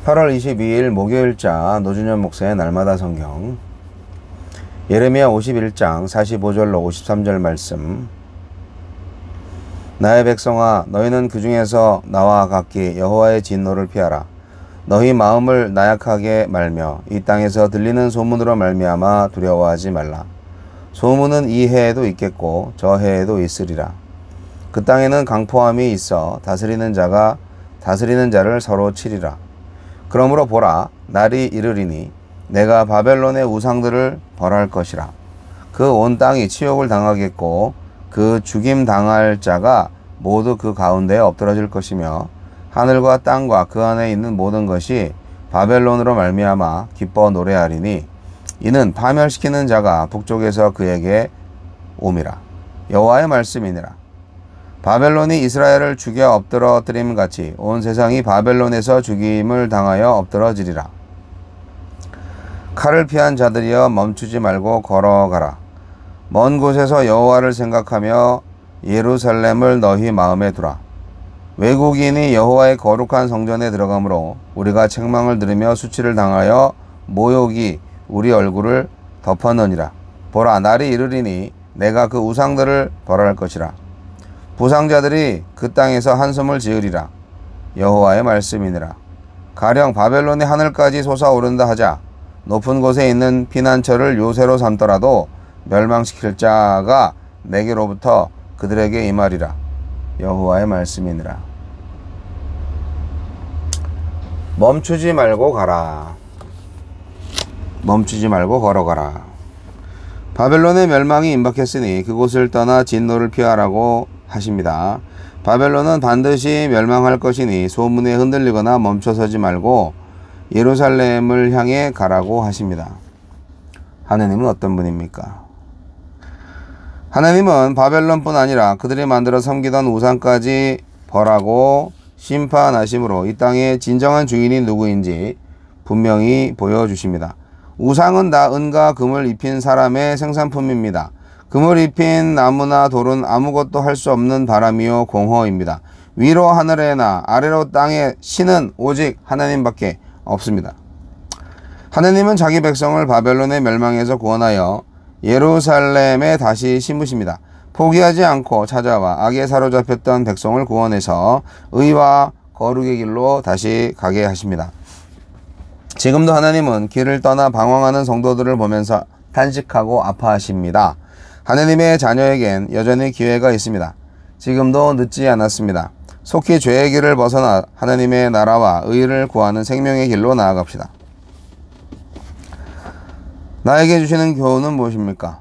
8월 22일 목요일자 노준현 목사의 날마다 성경 예레미야 51장 45절로 53절 말씀. 나의 백성아, 너희는 그 중에서 나와 각기 여호와의 진노를 피하라. 너희 마음을 나약하게 말며 이 땅에서 들리는 소문으로 말미암아 두려워하지 말라. 소문은 이 해에도 있겠고 저 해에도 있으리라. 그 땅에는 강포함이 있어 다스리는 자가 다스리는 자를 서로 치리라. 그러므로 보라, 날이 이르리니 내가 바벨론의 우상들을 벌할 것이라. 그 온 땅이 치욕을 당하겠고 그 죽임 당할 자가 모두 그 가운데에 엎드러질 것이며 하늘과 땅과 그 안에 있는 모든 것이 바벨론으로 말미암아 기뻐 노래하리니 이는 파멸시키는 자가 북쪽에서 그에게 옴이라. 여호와의 말씀이니라. 바벨론이 이스라엘을 죽여 엎드러뜨림 같이 온 세상이 바벨론에서 죽임을 당하여 엎드러지리라. 칼을 피한 자들이여 멈추지 말고 걸어가라. 먼 곳에서 여호와를 생각하며 예루살렘을 너희 마음에 두라. 외국인이 여호와의 거룩한 성전에 들어가므로 우리가 책망을 들으며 수치를 당하여 모욕이 우리 얼굴을 덮었느니라. 보라, 날이 이르리니 내가 그 우상들을 벌할 것이라. 부상자들이 그 땅에서 한숨을 지으리라. 여호와의 말씀이니라. 가령 바벨론의 하늘까지 솟아오른다 하자 높은 곳에 있는 피난처를 요새로 삼더라도 멸망시킬 자가 내게로부터 그들에게 임하리라. 여호와의 말씀이니라. 멈추지 말고 가라. 멈추지 말고 걸어가라. 바벨론의 멸망이 임박했으니 그곳을 떠나 진노를 피하라고 하십니다. 바벨론은 반드시 멸망할 것이니 소문에 흔들리거나 멈춰서지 말고 예루살렘을 향해 가라고 하십니다. 하느님은 어떤 분입니까? 하느님은 바벨론뿐 아니라 그들이 만들어 섬기던 우상까지 벌하고 심판하심으로 이 땅의 진정한 주인이 누구인지 분명히 보여주십니다. 우상은 다 은과 금을 입힌 사람의 생산품입니다. 금을 입힌 나무나 돌은 아무것도 할 수 없는 바람이요 공허입니다. 위로 하늘에나 아래로 땅에 신은 오직 하나님밖에 없습니다. 하나님은 자기 백성을 바벨론의 멸망에서 구원하여 예루살렘에 다시 심으십니다. 포기하지 않고 찾아와 악에 사로잡혔던 백성을 구원해서 의와 거룩의 길로 다시 가게 하십니다. 지금도 하나님은 길을 떠나 방황하는 성도들을 보면서 탄식하고 아파하십니다. 하느님의 자녀에겐 여전히 기회가 있습니다. 지금도 늦지 않았습니다. 속히 죄의 길을 벗어나 하나님의 나라와 의를 구하는 생명의 길로 나아갑시다. 나에게 주시는 교훈은 무엇입니까?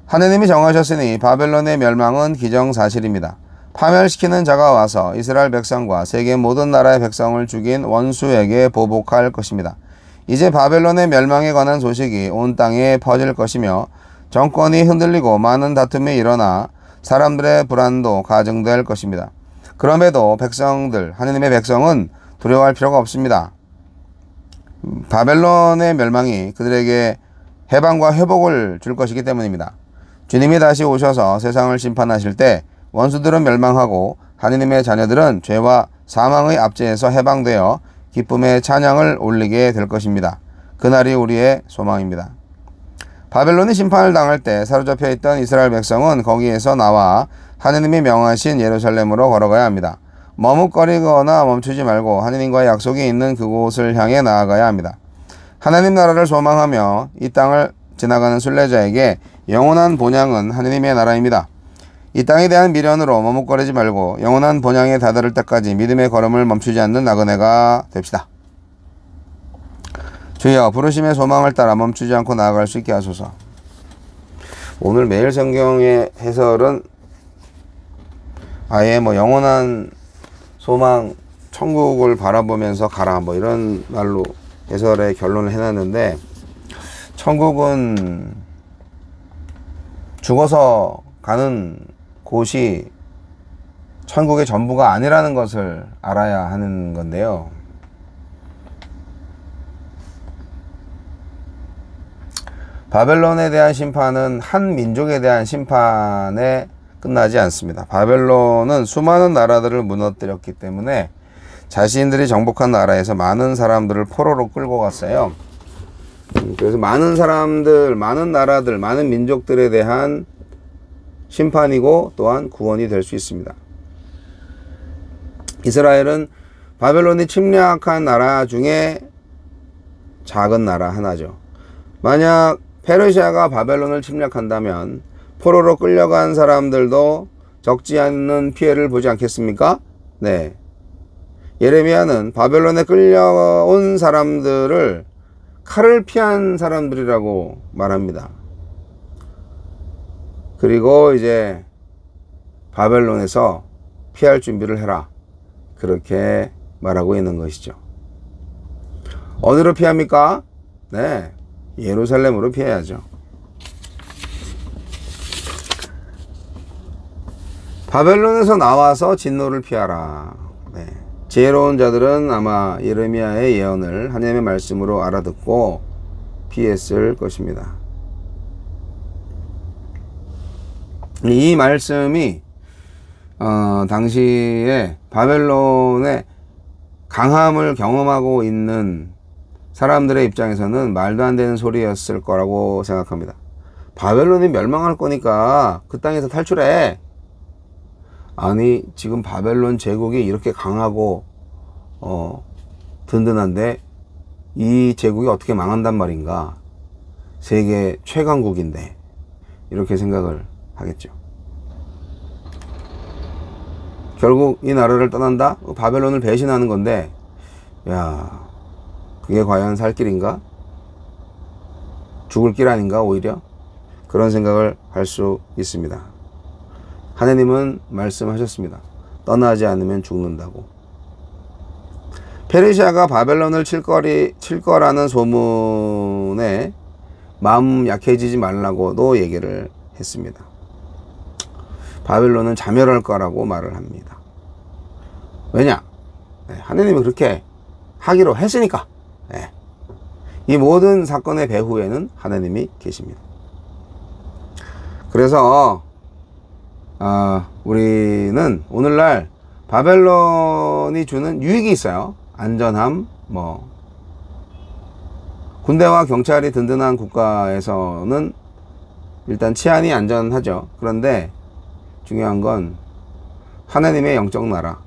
하느님이 정하셨으니 바벨론의 멸망은 기정사실입니다. 파멸시키는 자가 와서 이스라엘 백성과 세계 모든 나라의 백성을 죽인 원수에게 보복할 것입니다. 이제 바벨론의 멸망에 관한 소식이 온 땅에 퍼질 것이며 정권이 흔들리고 많은 다툼이 일어나 사람들의 불안도 가중될 것입니다. 그럼에도 백성들, 하느님의 백성은 두려워할 필요가 없습니다. 바벨론의 멸망이 그들에게 해방과 회복을 줄 것이기 때문입니다. 주님이 다시 오셔서 세상을 심판하실 때 원수들은 멸망하고 하느님의 자녀들은 죄와 사망의 압제에서 해방되어 기쁨의 찬양을 올리게 될 것입니다. 그날이 우리의 소망입니다. 바벨론이 심판을 당할 때 사로잡혀 있던 이스라엘 백성은 거기에서 나와 하느님이 명하신 예루살렘으로 걸어가야 합니다. 머뭇거리거나 멈추지 말고 하느님과의 약속이 있는 그곳을 향해 나아가야 합니다. 하나님 나라를 소망하며 이 땅을 지나가는 순례자에게 영원한 본향은 하느님의 나라입니다. 이 땅에 대한 미련으로 머뭇거리지 말고 영원한 본향에 다다를 때까지 믿음의 걸음을 멈추지 않는 나그네가 됩시다. 주여, 부르심의 소망을 따라 멈추지 않고 나아갈 수 있게 하소서. 오늘 매일 성경의 해설은 아예 영원한 소망, 천국을 바라보면서 가라 이런 말로 해설의 결론을 해놨는데, 천국은 죽어서 가는 곳이 천국의 전부가 아니라는 것을 알아야 하는 건데요. 바벨론에 대한 심판은 한 민족에 대한 심판에 끝나지 않습니다. 바벨론은 수많은 나라들을 무너뜨렸기 때문에 자신들이 정복한 나라에서 많은 사람들을 포로로 끌고 갔어요. 그래서 많은 사람들, 많은 나라들, 많은 민족들에 대한 심판이고 또한 구원이 될 수 있습니다. 이스라엘은 바벨론이 침략한 나라 중에 작은 나라 하나죠. 만약 페르시아가 바벨론을 침략한다면 포로로 끌려간 사람들도 적지 않은 피해를 보지 않겠습니까? 네. 예레미야는 바벨론에 끌려온 사람들을 칼을 피한 사람들이라고 말합니다. 그리고 이제 바벨론에서 피할 준비를 해라. 그렇게 말하고 있는 것이죠. 어디로 피합니까? 네. 예루살렘으로 피해야죠. 바벨론에서 나와서 진노를 피하라. 네. 지혜로운 자들은 아마 예레미야의 예언을 하나님의 말씀으로 알아듣고 피했을 것입니다. 이 말씀이 당시에 바벨론의 강함을 경험하고 있는 사람들의 입장에서는 말도 안 되는 소리였을 거라고 생각합니다. 바벨론이 멸망할 거니까 그 땅에서 탈출해. 아니, 지금 바벨론 제국이 이렇게 강하고 든든한데 이 제국이 어떻게 망한단 말인가? 세계 최강국인데, 이렇게 생각을 하겠죠. 결국 이 나라를 떠난다? 바벨론을 배신하는 건데, 야, 그게 과연 살 길인가? 죽을 길 아닌가? 오히려 그런 생각을 할 수 있습니다. 하느님은 말씀하셨습니다. 떠나지 않으면 죽는다고. 페르시아가 바벨론을 칠 거라는 소문에 마음 약해지지 말라고도 얘기를 했습니다. 바벨론은 자멸할 거라고 말을 합니다. 왜냐? 하느님이 그렇게 하기로 했으니까. 이 모든 사건의 배후에는 하느님이 계십니다. 그래서 우리는 오늘날 바벨론이 주는 유익이 있어요. 안전함, 군대와 경찰이 든든한 국가에서는 일단 치안이 안전하죠. 그런데 중요한 건 하나님의 영적 나라.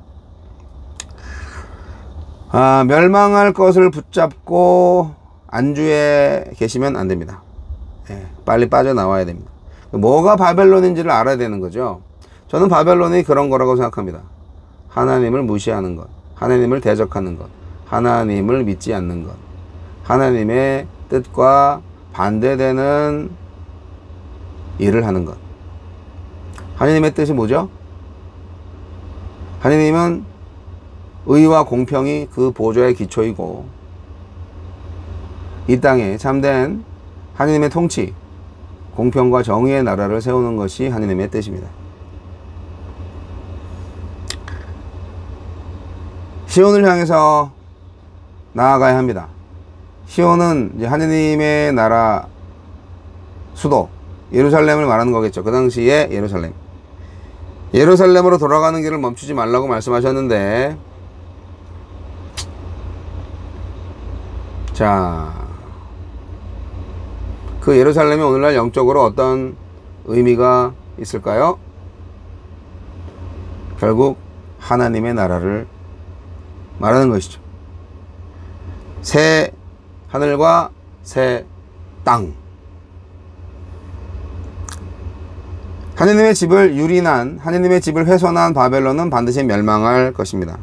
멸망할 것을 붙잡고 안주해 계시면 안 됩니다. 빨리 빠져나와야 됩니다. 뭐가 바벨론인지를 알아야 되는 거죠. 저는 바벨론이 그런 거라고 생각합니다. 하나님을 무시하는 것, 하나님을 대적하는 것, 하나님을 믿지 않는 것, 하나님의 뜻과 반대되는 일을 하는 것. 하나님의 뜻이 뭐죠? 하나님은 의와 공평이 그 보좌의 기초이고, 이 땅에 참된 하나님의 통치, 공평과 정의의 나라를 세우는 것이 하나님의 뜻입니다. 시온을 향해서 나아가야 합니다. 시온은 이제 하나님의 나라 수도 예루살렘을 말하는 거겠죠. 그 당시에 예루살렘. 예루살렘으로 돌아가는 길을 멈추지 말라고 말씀하셨는데, 자, 그 예루살렘이 오늘날 영적으로 어떤 의미가 있을까요? 결국 하나님의 나라를 말하는 것이죠. 새 하늘과 새 땅. 하나님의 집을 유린한, 하나님의 집을 훼손한 바벨론은 반드시 멸망할 것입니다.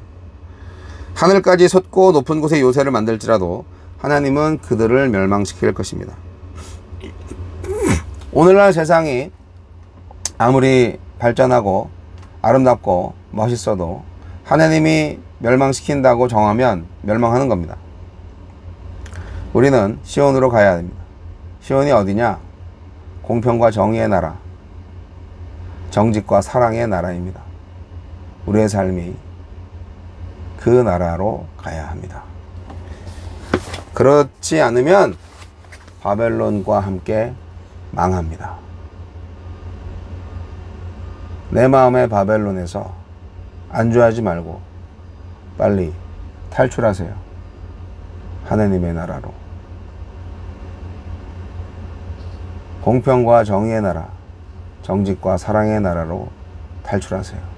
하늘까지 솟고 높은 곳에 요새를 만들지라도 하나님은 그들을 멸망시킬 것입니다. 오늘날 세상이 아무리 발전하고 아름답고 멋있어도 하나님이 멸망시킨다고 정하면 멸망하는 겁니다. 우리는 시온으로 가야 됩니다. 시온이 어디냐? 공평과 정의의 나라, 정직과 사랑의 나라입니다. 우리의 삶이 그 나라로 가야 합니다. 그렇지 않으면 바벨론과 함께 망합니다. 내 마음의 바벨론에서 안주하지 말고 빨리 탈출하세요. 하느님의 나라로. 공평과 정의의 나라, 정직과 사랑의 나라로 탈출하세요.